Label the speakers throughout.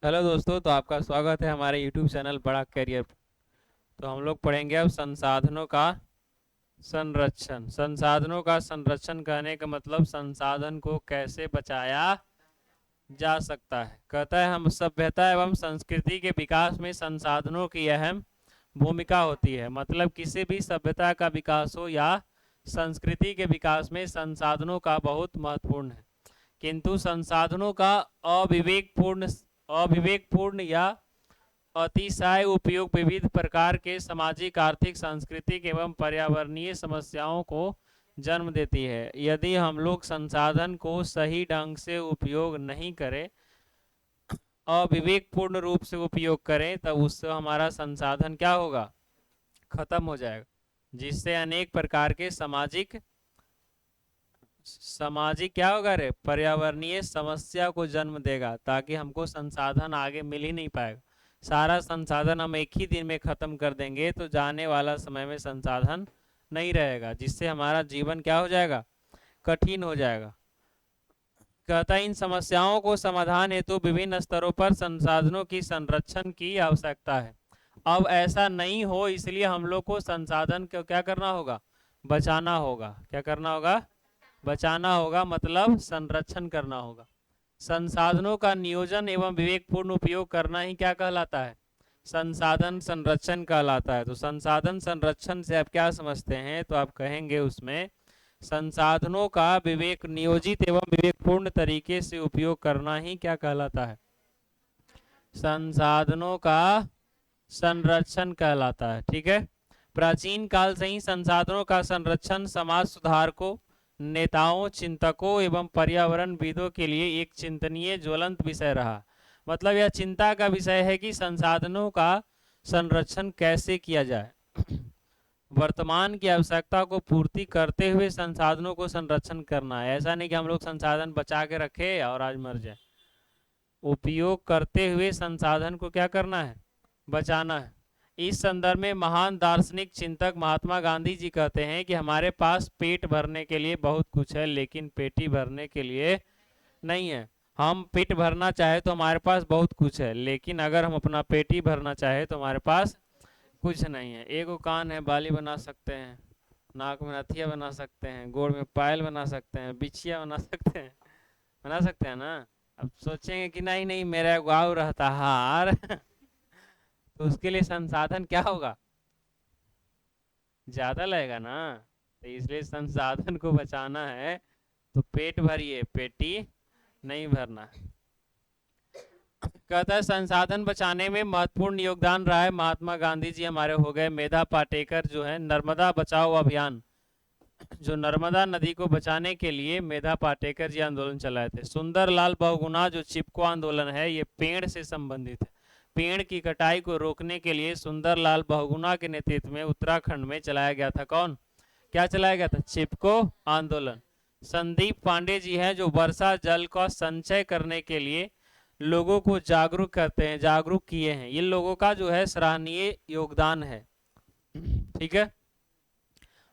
Speaker 1: Hello दोस्तों, तो आपका स्वागत है हमारे यूट्यूब चैनल बड़ा करियर पर। तो हम लोग पढ़ेंगे अब संसाधनों का संरक्षण। संसाधनों का संरक्षण कहने का मतलब संसाधन को कैसे बचाया जा सकता है। कहता है हम सभ्यता एवं संस्कृति के विकास में संसाधनों की अहम भूमिका होती है। मतलब किसी भी सभ्यता का विकास हो या संस्कृति के विकास में संसाधनों का बहुत महत्वपूर्ण है। किंतु संसाधनों का अविवेकपूर्ण या अतिशय उपयोग विविध प्रकार के सामाजिक, आर्थिक, सांस्कृतिक एवं पर्यावरणीय समस्याओं को जन्म देती है। यदि हम लोग संसाधन को सही ढंग से उपयोग नहीं करें, अविवेकपूर्ण रूप से उपयोग करें, तब उससे हमारा संसाधन क्या होगा, खत्म हो जाएगा, जिससे अनेक प्रकार के सामाजिक सामाजिक क्या होगा रे, पर्यावरणीय समस्या को जन्म देगा, ताकि हमको संसाधन आगे मिल ही नहीं पाएगा। सारा संसाधन हम एक ही दिन में खत्म कर देंगे तो जाने वाला समय में संसाधन नहीं रहेगा, जिससे हमारा जीवन क्या हो जाएगा, कठिन हो जाएगा। कहता है इन समस्याओं को समाधान हेतु विभिन्न स्तरों पर संसाधनों की संरक्षण की आवश्यकता है। अब ऐसा नहीं हो, इसलिए हम लोग को संसाधन को क्या करना होगा, बचाना होगा। क्या करना होगा, बचाना होगा, मतलब संरक्षण करना होगा। संसाधनों का नियोजन एवं विवेकपूर्ण उपयोग करना ही क्या कहलाता है, संसाधन संरक्षण कहलाता है। तो संसाधन संरक्षण से आप क्या समझते हैं, तो आप कहेंगे उसमें संसाधनों का विवेक नियोजित एवं विवेकपूर्ण तरीके से उपयोग करना ही क्या कहलाता है, संसाधनों का संरक्षण कहलाता है। ठीक है। प्राचीन काल से ही संसाधनों का संरक्षण समाज सुधारकों, नेताओं, चिंतकों एवं पर्यावरणविदों के लिए एक चिंतनीय ज्वलंत विषय रहा। मतलब यह चिंता का विषय है कि संसाधनों का संरक्षण कैसे किया जाए। वर्तमान की आवश्यकता को पूर्ति करते हुए संसाधनों को संरक्षण करना है। ऐसा नहीं कि हम लोग संसाधन बचा के रखे और आज मर जाए। उपयोग करते हुए संसाधन को क्या करना है, बचाना है। इस संदर्भ में महान दार्शनिक चिंतक महात्मा गांधी जी कहते हैं कि हमारे पास पेट भरने के लिए बहुत कुछ है, लेकिन पेटी भरने के लिए नहीं है। हम पेट भरना चाहे तो हमारे पास बहुत कुछ है, लेकिन अगर हम अपना पेटी भरना चाहे तो हमारे पास कुछ नहीं है। एक कान है, बाली बना सकते हैं, नाक में नथिया बना सकते हैं, गोड़ में पायल बना सकते हैं, बिछिया बना सकते हैं, बना सकते हैं ना। अब सोचेंगे कि नहीं नहीं मेरा गाँव रहता हार तो उसके लिए संसाधन क्या होगा, ज्यादा लगेगा ना। तो इसलिए संसाधन को बचाना है तो पेट भरिए, पेटी नहीं भरना। कहता है संसाधन बचाने में महत्वपूर्ण योगदान रहा है महात्मा गांधी जी हमारे हो गए। मेधा पाटेकर जो है नर्मदा बचाओ अभियान, जो नर्मदा नदी को बचाने के लिए मेधा पाटेकर जी आंदोलन चलाए थे। सुंदरलाल बहुगुणा जो चिपको आंदोलन है, ये पेड़ से संबंधित है। पेड़ की कटाई को रोकने के लिए सुंदरलाल बहुगुणा के नेतृत्व में उत्तराखंड में चलाया गया था। कौन, क्या चलाया गया था, चिपको आंदोलन। संदीप पांडे जी हैं जो वर्षा जल का संचय करने के लिए लोगों को जागरूक करते हैं, जागरूक किए हैं। इन लोगों का जो है सराहनीय योगदान है। ठीक है।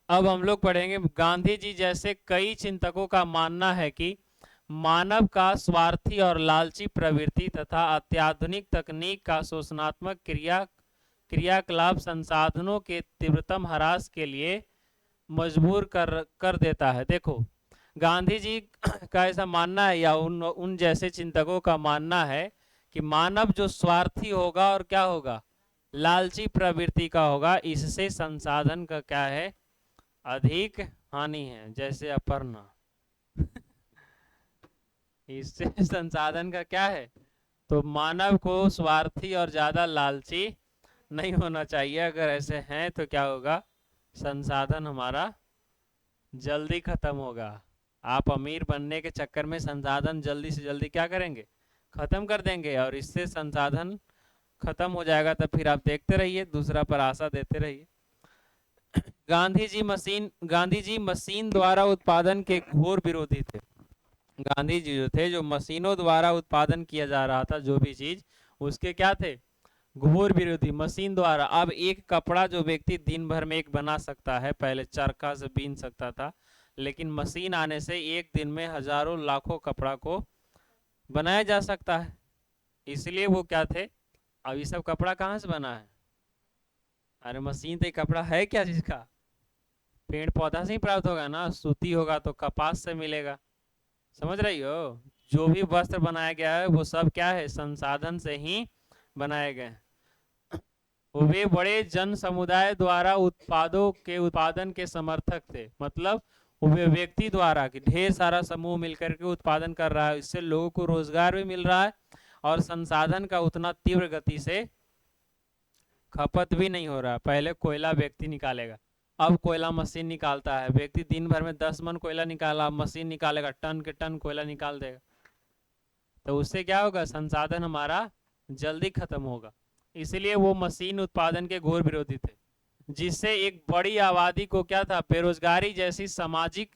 Speaker 1: अब हम लोग पढ़ेंगे गांधी जी जैसे कई चिंतकों का मानना है कि मानव का स्वार्थी और लालची प्रवृत्ति तथा अत्याधुनिक तकनीक का शोषणात्मक क्रियाकलाप संसाधनों के तीव्रतम ह्रास के लिए मजबूर कर देता है। देखो, गांधी जी का ऐसा मानना है या उन जैसे चिंतकों का मानना है कि मानव जो स्वार्थी होगा और क्या होगा, लालची प्रवृत्ति का होगा, इससे संसाधन का क्या है, अधिक हानि है। जैसे अपर्णा इससे संसाधन का क्या है, तो मानव को स्वार्थी और ज्यादा लालची नहीं होना चाहिए। अगर ऐसे हैं तो क्या होगा, संसाधन हमारा जल्दी खत्म होगा। आप अमीर बनने के चक्कर में संसाधन जल्दी से जल्दी क्या करेंगे, खत्म कर देंगे, और इससे संसाधन खत्म हो जाएगा। तब फिर आप देखते रहिए, दूसरा पर आशा देते रहिए। गांधी जी मशीन द्वारा उत्पादन के घोर विरोधी थे। गांधी जी जो थे, जो मशीनों द्वारा उत्पादन किया जा रहा था जो भी चीज, उसके क्या थे, घोर विरोधी। मशीन द्वारा अब एक कपड़ा जो व्यक्ति दिन भर में एक बना सकता है, पहले चरखा से बीन सकता था, लेकिन मशीन आने से एक दिन में हजारों लाखों कपड़ा को बनाया जा सकता है। इसलिए वो क्या थे। अब ये सब कपड़ा कहाँ से बना है? अरे मशीन तो ये कपड़ा है क्या जिसका? पेड़ पौधा से ही प्राप्त होगा ना, सूती होगा तो कपास से मिलेगा। समझ रही हो? जो भी वस्त्र बनाया गया है वो सब क्या है, संसाधन से ही बनाए गए हैं। वे बड़े जन समुदाय द्वारा उत्पादों के उत्पादन के समर्थक थे, मतलब वे व्यक्ति द्वारा कि ढेर सारा समूह मिलकर के उत्पादन कर रहा है, इससे लोगों को रोजगार भी मिल रहा है और संसाधन का उतना तीव्र गति से खपत भी नहीं हो रहा। पहले कोयला व्यक्ति निकालेगा, अब कोयला मशीन निकालता है। व्यक्ति दिन भर में 10 मन कोयला निकाला, मशीन निकालेगा टन के टन कोयला निकाल देगा। तो उससे क्या होगा, संसाधन हमारा जल्दी खत्म होगा। इसलिए वो मशीन उत्पादन के घोर विरोधी थे, जिससे एक बड़ी आबादी को क्या था, बेरोजगारी जैसी सामाजिक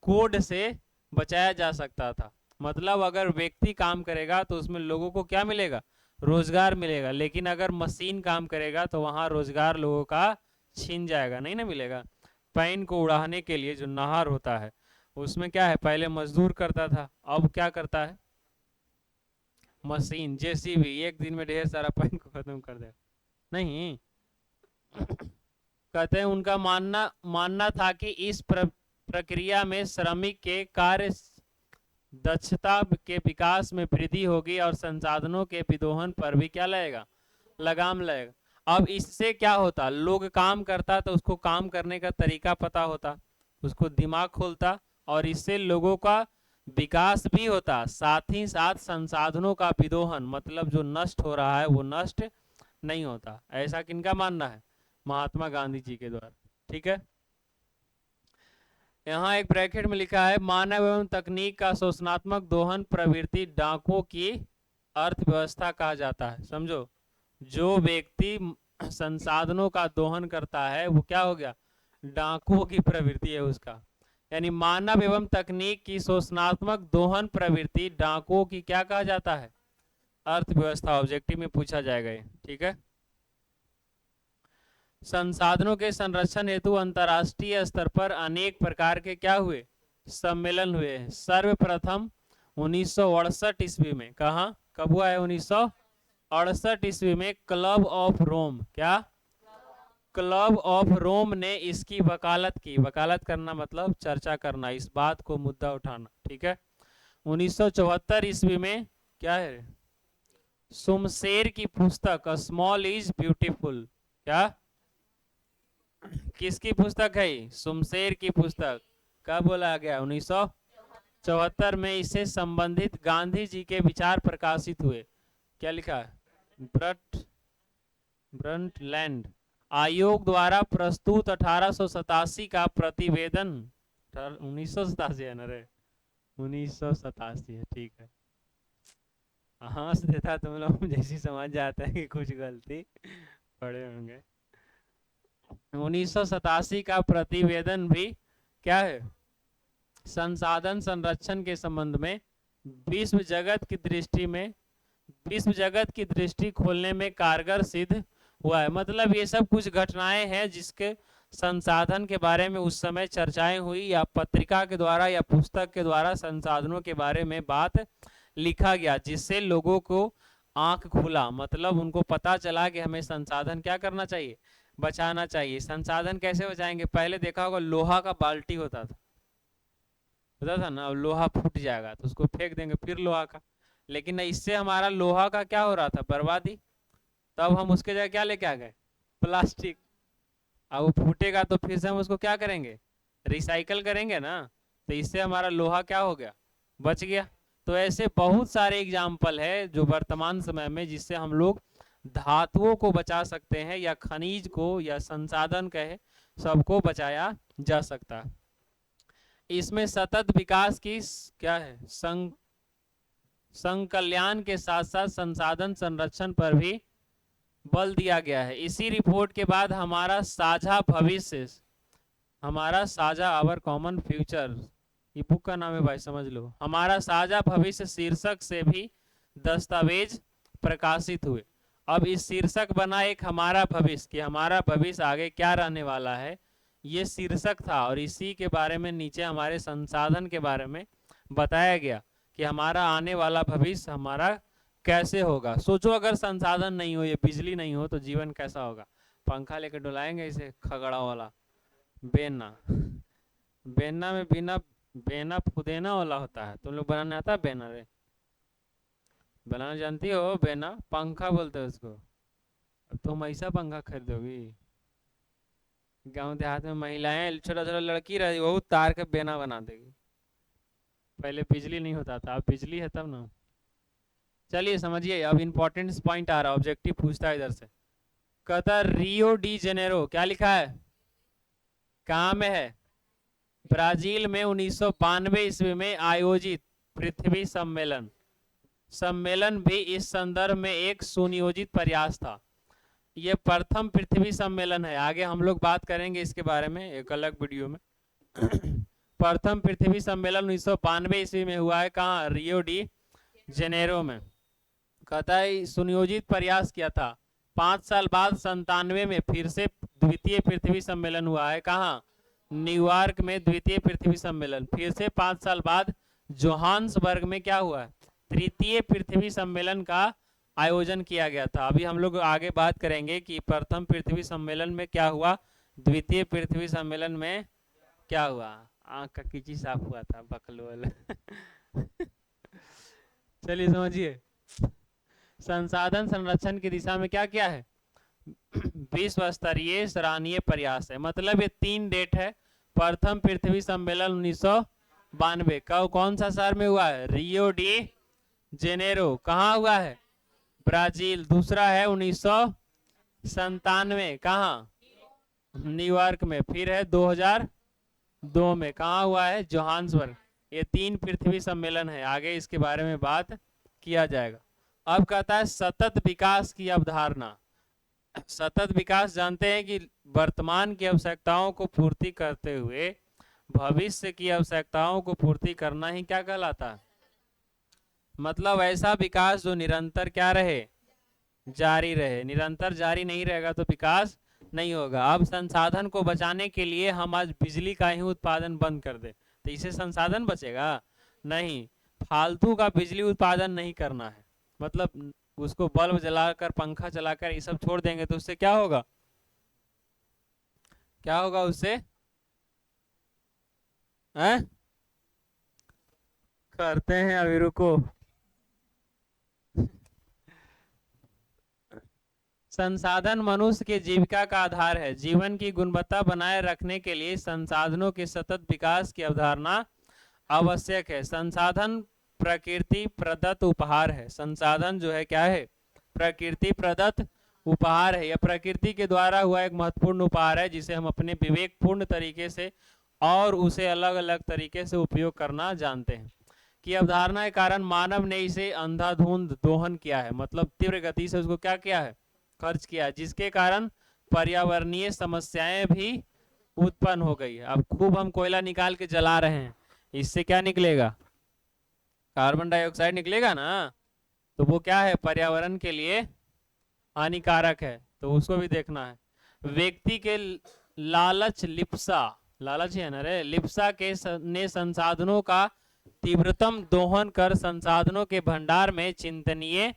Speaker 1: कोड से बचाया जा सकता था। मतलब अगर व्यक्ति काम करेगा तो उसमें लोगों को क्या मिलेगा, रोजगार मिलेगा। लेकिन अगर मशीन काम करेगा तो वहां रोजगार लोगों का छीन जाएगा, नहीं ना मिलेगा। पैन को उड़ाने के लिए जो नाहर होता है उसमें क्या है, पहले मजदूर करता था, अब क्या करता है, मशीन जेसीबी एक दिन में ढेर सारा पैन को खत्म कर देगा। नहीं कहते हैं उनका मानना था कि इस प्रक्रिया में श्रमिक के कार्य दक्षता के विकास में वृद्धि होगी और संसाधनों के विदोहन पर भी क्या लगेगा, लगाम लगेगा। अब इससे क्या होता, लोग काम करता तो उसको काम करने का तरीका पता होता, उसको दिमाग खोलता और इससे लोगों का विकास भी होता, साथ ही साथ संसाधनों का विदोहन, मतलब जो नष्ट हो रहा है वो नष्ट नहीं होता। ऐसा किनका मानना है, महात्मा गांधी जी के द्वारा। ठीक है, यहाँ एक ब्रैकेट में लिखा है, मानव एवं तकनीक का शोषणात्मक दोहन प्रवृत्ति डाकुओं की अर्थव्यवस्था कहा जाता है। समझो, जो व्यक्ति संसाधनों का दोहन करता है वो क्या हो गया, डाकुओं की प्रवृत्ति है उसका। यानी मानव एवं तकनीक की शोषणात्मक दोहन प्रवृत्ति डाकुओं की क्या कहा जाता है, अर्थव्यवस्था। ऑब्जेक्टिव में पूछा जाएगा। ठीक है, संसाधनों के संरक्षण हेतु अंतर्राष्ट्रीय स्तर पर अनेक प्रकार के क्या हुए, सम्मेलन हुए। सर्वप्रथम 1968 ईस्वी में, कहा कब हुआ है, 1968 ईस्वी में क्लब ऑफ रोम, क्या क्लब ऑफ रोम ने इसकी वकालत की। वकालत करना मतलब चर्चा करना, इस बात को मुद्दा उठाना। ठीक है, 1974 ईस्वी में क्या है, सुमशेर की पुस्तक स्मॉल इज ब्यूटीफुल, क्या किसकी पुस्तक है, सुमशेर की पुस्तक। कब बोला गया, 1974 में। इससे संबंधित गांधी जी के विचार प्रकाशित हुए। क्या लिखा है, ब्रंटलैंड आयोग द्वारा प्रस्तुत 1887 का प्रतिवेदन, 1987 है ना रे, 1987 है। ठीक है, हाँ से देता तुम लोग जैसी समझ जाता है कि कुछ गलती पड़े होंगे। 1987 का प्रतिवेदन भी क्या है, संसाधन संरक्षण के संबंध में विश्व जगत की दृष्टि खोलने में कारगर सिद्ध हुआ है। मतलब ये सब कुछ घटनाएं हैं जिसके संसाधन के बारे में उस समय चर्चाएं हुई, या पत्रिका के द्वारा या पुस्तक के द्वारा संसाधनों के बारे में बात लिखा गया, जिससे लोगों को आंख खुला। मतलब उनको पता चला कि हमें संसाधन क्या करना चाहिए, बचाना चाहिए। संसाधन कैसे बचाएंगे, पहले देखा होगा लोहा का बाल्टी होता था ना, अब लोहा फूट जाएगा तो उसको फेंक देंगे, फिर लोहा का। लेकिन इससे हमारा लोहा का क्या हो रहा था, बर्बादी। तब हम उसके जगह क्या लेके आ गए, प्लास्टिक। अब वो फूटेगा तो फिर से हम उसको क्या करेंगे, रिसाइकल करेंगे ना, तो इससे हमारा लोहा क्या हो गया, बच गया। तो ऐसे बहुत सारे एग्जाम्पल है जो वर्तमान समय में, जिससे हम लोग धातुओं को बचा सकते हैं, या खनिज को, या संसाधन कहे, सबको बचाया जा सकता है। इसमें सतत विकास की क्या है, संकल्याण के साथ साथ संसाधन संरक्षण पर भी बल दिया गया है। इसी रिपोर्ट के बाद हमारा साझा भविष्य, हमारा साझा आवर कॉमन फ्यूचर, ये बुक का नाम है भाई, समझ लो। हमारा साझा भविष्य शीर्षक से भी दस्तावेज प्रकाशित हुए। अब इस शीर्षक बना एक हमारा भविष्य, कि हमारा भविष्य आगे क्या रहने वाला है, ये शीर्षक था। और इसी के बारे में नीचे हमारे संसाधन के बारे में बताया गया कि हमारा आने वाला भविष्य हमारा कैसे होगा? सोचो अगर संसाधन नहीं हो, ये बिजली नहीं हो तो जीवन कैसा होगा? पंखा लेकर डुलाएंगे इसे खगड़ा वाला? बेना, बेना में बिना, बेना फुदेना वाला होता है। तुम लोग बनाने आता है बेना? रे बनाना जानती हो? बेना पंखा बोलते हैं उसको। अब तुम ऐसा पंखा खरीदोगी? गांव देहात में महिलाएं, छोटा छोटा लड़की रही वो तार के बेना बना देगी। पहले बिजली नहीं होता था, अब बिजली है तब ना। चलिए समझिए, अब इंपॉर्टेंट पॉइंट आ रहा है, ऑब्जेक्टिव पूछता है इधर से। कहता है रियो डी जेनेरो, क्या लिखा है, कहाँ में है? ब्राजील में 1992 ईस्वी में आयोजित पृथ्वी सम्मेलन। सम्मेलन भी इस संदर्भ में एक सुनियोजित प्रयास था। यह प्रथम पृथ्वी सम्मेलन है, आगे हम लोग बात करेंगे इसके बारे में एक अलग वीडियो में। प्रथम पृथ्वी सम्मेलन 1992 ईस्वी में हुआ है, कहाँ? रियो डी जेनेरो में। कहता है सुनियोजित प्रयास किया था। 5 साल बाद 97 में फिर से द्वितीय पृथ्वी सम्मेलन हुआ है, कहाँ? न्यूयॉर्क में द्वितीय पृथ्वी सम्मेलन। फिर से 5 साल बाद जोहान्सबर्ग में क्या हुआ है? तृतीय पृथ्वी सम्मेलन का आयोजन किया गया था। अभी हम लोग आगे बात करेंगे कि प्रथम पृथ्वी सम्मेलन में क्या हुआ, द्वितीय पृथ्वी सम्मेलन में क्या हुआ। आंख का कीची साफ हुआ था बकलोल। चलिए समझिए, संसाधन संरक्षण की दिशा में क्या क्या है? विश्व स्तरीय सराहनीय प्रयास है। मतलब ये 3 डेट है। प्रथम पृथ्वी सम्मेलन 1992 कब, कौन सा शहर में हुआ है? Rio de Janeiro. कहाँ हुआ है? ब्राजील। दूसरा है 1997, कहाँ? न्यूयॉर्क में। फिर है 2002 में, कहाँ हुआ है? जोहान्सबर्ग। ये 3 पृथ्वी सम्मेलन है, आगे इसके बारे में बात किया जाएगा। अब कहता है सतत विकास की अवधारणा। सतत विकास जानते हैं कि वर्तमान की आवश्यकताओं को पूर्ति करते हुए भविष्य की आवश्यकताओं को पूर्ति करना ही क्या कहलाता है? मतलब ऐसा विकास जो निरंतर क्या रहे, जारी रहे। निरंतर जारी नहीं रहेगा तो विकास नहीं होगा। अब संसाधन को बचाने के लिए हम आज बिजली का ही उत्पादन बंद कर दे तो इससे संसाधन बचेगा? नहीं। फालतू का बिजली उत्पादन नहीं करना है। मतलब उसको बल्ब जलाकर, पंखा चलाकर ये सब छोड़ देंगे तो उससे क्या होगा? क्या होगा उससे? हैं? करते हैं, अभी रुको। संसाधन मनुष्य के जीविका का आधार है। जीवन की गुणवत्ता बनाए रखने के लिए संसाधनों के सतत विकास की अवधारणा आवश्यक है। संसाधन प्रकृति प्रदत्त उपहार है। संसाधन जो है क्या है? प्रकृति प्रदत्त उपहार है। यह प्रकृति के द्वारा हुआ एक महत्वपूर्ण उपहार है जिसे हम अपने विवेकपूर्ण तरीके से और उसे अलग अलग तरीके से उपयोग करना जानते हैं। की अवधारणा के कारण मानव ने इसे अंधाधुंध दोहन किया है। मतलब तीव्र गति से उसको क्या किया है? खर्च किया, जिसके कारण पर्यावरणीय समस्याएं भी उत्पन्न हो गई है। अब खूब हम कोयला निकाल के जला रहे हैं, इससे क्या निकलेगा? कार्बन डाइऑक्साइड निकलेगा ना। तो वो क्या है? पर्यावरण के लिए हानिकारक है, तो उसको भी देखना है। व्यक्ति के लालच लिप्सा, लालच है ना रे, लिप्सा के ने संसाधनों का तीव्रतम दोहन कर संसाधनों के भंडार में चिंतनीय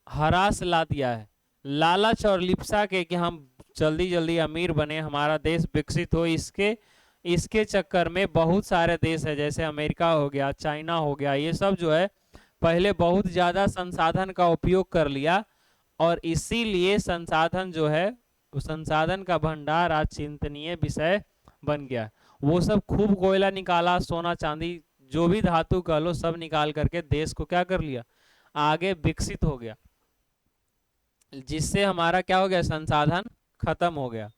Speaker 1: ह्रास ला दिया है। लालच और लिप्सा के कि हम जल्दी जल्दी अमीर बने, हमारा देश विकसित हो, इसके चक्कर में बहुत सारे देश है, जैसे अमेरिका हो गया, चाइना हो गया, ये सब जो है पहले बहुत ज्यादा संसाधन का उपयोग कर लिया और इसीलिए संसाधन जो है, संसाधन का भंडार आज चिंतनीय विषय बन गया। वो सब खूब कोयला निकाला, सोना चांदी जो भी धातु कह लो सब निकाल करके देश को क्या कर लिया? आगे विकसित हो गया, जिससे हमारा क्या हो गया? संसाधन खत्म हो गया।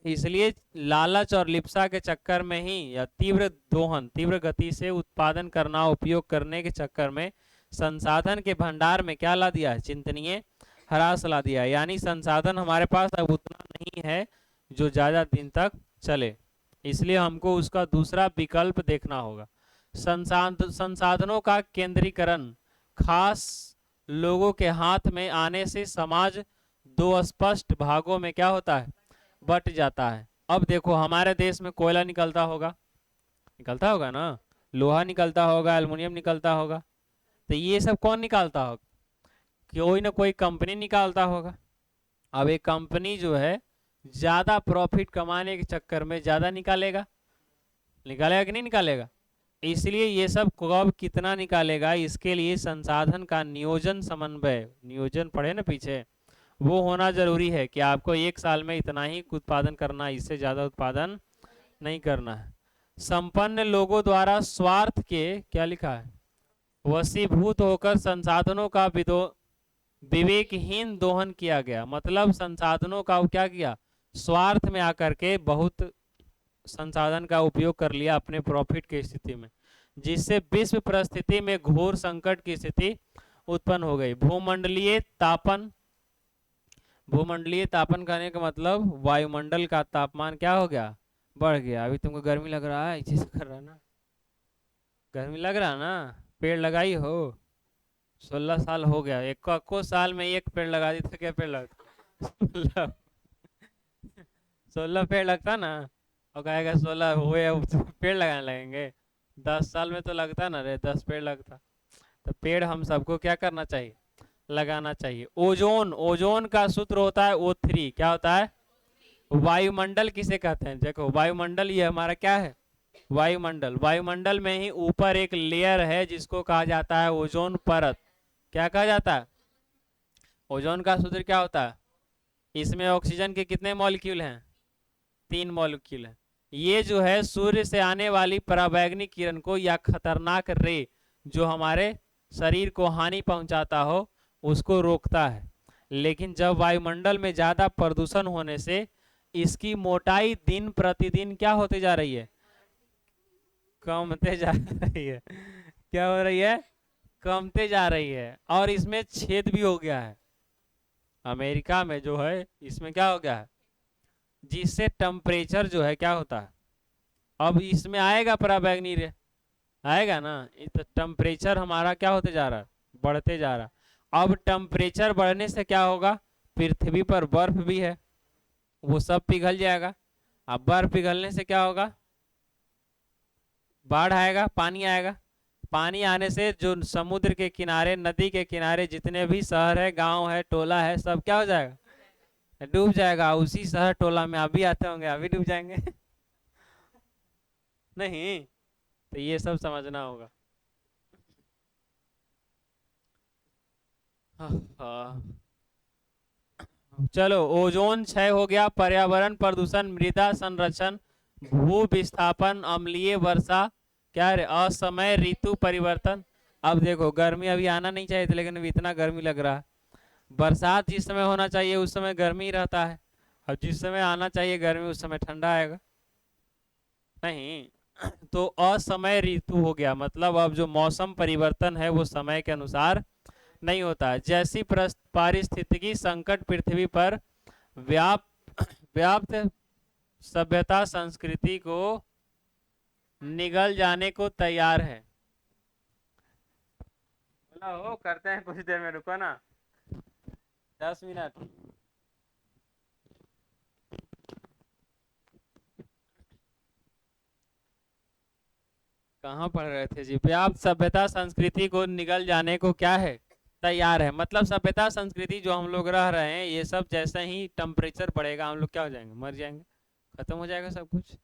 Speaker 1: इसलिए लालच और लिप्सा के चक्कर में ही, या तीव्र दोहन, तीव्र गति से उत्पादन करना, उपयोग करने के चक्कर में संसाधन के भंडार में क्या ला दिया है? चिंतनीय ह्रास ला दिया है। यानी संसाधन हमारे पास अब उतना नहीं है जो ज्यादा दिन तक चले, इसलिए हमको उसका दूसरा विकल्प देखना होगा। संसाधनों का केंद्रीकरण खास लोगों के हाथ में आने से समाज 2 स्पष्ट भागों में क्या होता है? बट जाता है। अब देखो हमारे देश में कोयला निकलता होगा ना, लोहा निकलता होगा, एल्युमिनियम निकलता होगा, तो ये सब कौन निकालता होगा? कोई ना कोई कंपनी निकालता होगा। अब एक कंपनी जो है ज्यादा प्रॉफिट कमाने के चक्कर में ज्यादा निकालेगा, निकालेगा कि नहीं निकालेगा। इसलिए ये सब कब कितना निकालेगा, इसके लिए संसाधन का नियोजन समन्वय, नियोजन पढ़े ना पीछे, वो होना जरूरी है कि आपको एक साल में इतना ही उत्पादन करना है, इससे ज्यादा उत्पादन नहीं करना है। संपन्न लोगों द्वारा स्वार्थ के, क्या लिखा है, वशीभूत होकर संसाधनों का विवेकहीन दोहन किया गया। मतलब संसाधनों का वो क्या किया, स्वार्थ में आकर के बहुत संसाधन का उपयोग कर लिया अपने प्रॉफिट की स्थिति में, जिससे विश्व परिस्थिति में घोर संकट की स्थिति उत्पन्न हो गई। भूमंडलीय तापन, भूमंडलीय तापन करने का मतलब वायुमंडल का तापमान क्या हो गया, बढ़ गया। अभी तुमको गर्मी लग रहा है, इसी से कर रहा ना, गर्मी लग रहा ना, पेड़ लगाई हो, 16 साल हो गया, एक को साल में एक पेड़ लगा दी तो क्या पेड़ लगता 16 पेड़ लगता ना, और कहेगा 16 हुए पेड़ लगाने लगेंगे, 10 साल में तो लगता ना रे, 10 पेड़ लगता। तो पेड़ हम सबको क्या करना चाहिए, लगाना चाहिए। ओजोन, ओजोन का सूत्र होता है O3, क्या होता है, वायुमंडल किसे कहते हैं, देखो वायुमंडल ये हमारा क्या है, वायुमंडल। वायुमंडल में ही ऊपर एक लेयर है जिसको कहा जाता है ओजोन परत। क्या कहा जाता है, ओजोन का सूत्र क्या होता है, इसमें ऑक्सीजन के कितने मॉलिक्यूल हैं, 3 मॉलिक्यूल हैं। ये जो है सूर्य से आने वाली पराबैंगनी किरण को या खतरनाक रे जो हमारे शरीर को हानि पहुंचाता हो उसको रोकता है। लेकिन जब वायुमंडल में ज्यादा प्रदूषण होने से इसकी मोटाई दिन प्रतिदिन क्या होती जा रही है, कमते जा रही है। क्या हो रही है, कमते जा रही है। और इसमें छेद भी हो गया है, अमेरिका में जो है इसमें क्या हो गया है, जिससे टेम्परेचर जो है क्या होता है, अब इसमें आएगा पराबैंगनी रे, आएगा ना, तो टेम्परेचर हमारा क्या होते जा रहा है, बढ़ते जा रहा है। अब टेम्परेचर बढ़ने से क्या होगा, पृथ्वी पर बर्फ भी है वो सब पिघल जाएगा। अब बर्फ पिघलने से क्या होगा, बाढ़ आएगा, पानी आएगा। पानी आने से जो समुद्र के किनारे, नदी के किनारे जितने भी शहर है, गांव है, टोला है, सब क्या हो जाएगा, डूब जाएगा। उसी शहर टोला में अभी आते होंगे, अभी डूब जाएंगे नहीं, तो ये सब समझना होगा। चलो, ओजोन क्षय हो गया, पर्यावरण प्रदूषण, मृदा संरक्षण, भू विस्थापन, अम्लीय वर्षा, क्या असमय ऋतु परिवर्तन। अब देखो गर्मी अभी आना नहीं चाहिए था लेकिन अभी इतना गर्मी लग रहा है। बरसात जिस समय होना चाहिए उस समय गर्मी रहता है, और जिस समय आना चाहिए गर्मी उस समय ठंडा आएगा नहीं। तो असमय ऋतु हो गया, मतलब अब जो मौसम परिवर्तन है वो समय के अनुसार नहीं होता है। जैसी पारिस्थितिकी संकट पृथ्वी पर व्याप्त सभ्यता संस्कृति को निगल जाने को तैयार है। हो करते हैं कुछ देर में, रुको ना 10 मिनट। कहाँ पढ़ रहे थे जी, व्याप्त सभ्यता संस्कृति को निगल जाने को क्या है, तैयार है। मतलब सभ्यता संस्कृति जो हम लोग रह रहे हैं ये सब जैसे ही टेम्परेचर बढ़ेगा हम लोग क्या हो जाएंगे, मर जाएंगे, खत्म हो जाएगा सब कुछ।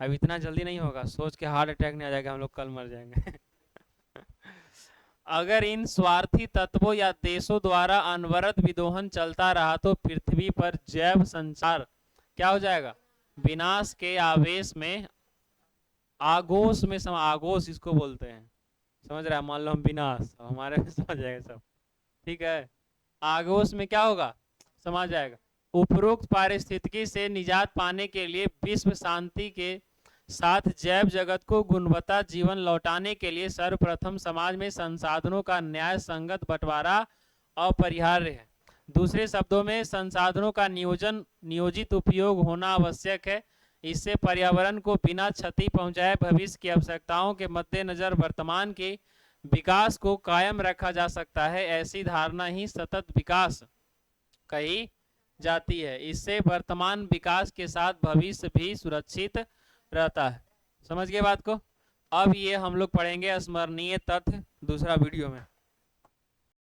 Speaker 1: अब इतना जल्दी नहीं होगा, सोच के हार्ट अटैक नहीं आ जाएगा हम लोग कल मर जाएंगे अगर इन स्वार्थी तत्वों या देशों द्वारा अनवरत विदोहन चलता रहा तो पृथ्वी पर जैव संचार क्या हो जाएगा, विनाश के आवेश में, आगोश में आगोश इसको बोलते हैं, समझ रहा है, मान लो हम विनाश, हमारे में समझ जाएगा सब, ठीक है। आगोश में क्या होगा, समझ जाएगा। उपरोक्त पारिस्थितिकी से निजात पाने के लिए विश्व शांति के साथ जैव जगत को गुणवत्ता जीवन लौटाने के लिए सर्वप्रथम समाज में संसाधनों का न्याय संगत बंटवारा अपरिहार्य है। दूसरे शब्दों में संसाधनों का नियोजित उपयोग होना आवश्यक है। इससे पर्यावरण को बिना क्षति पहुंचाए भविष्य की आवश्यकताओं के मद्देनजर वर्तमान के विकास को कायम रखा जा सकता है। ऐसी धारणा ही सतत विकास कही जाती है। इससे वर्तमान विकास के साथ भविष्य भी सुरक्षित रहता है। समझ गए बात को। अब ये हम लोग पढ़ेंगे स्मरणीय तथ्य दूसरा वीडियो में।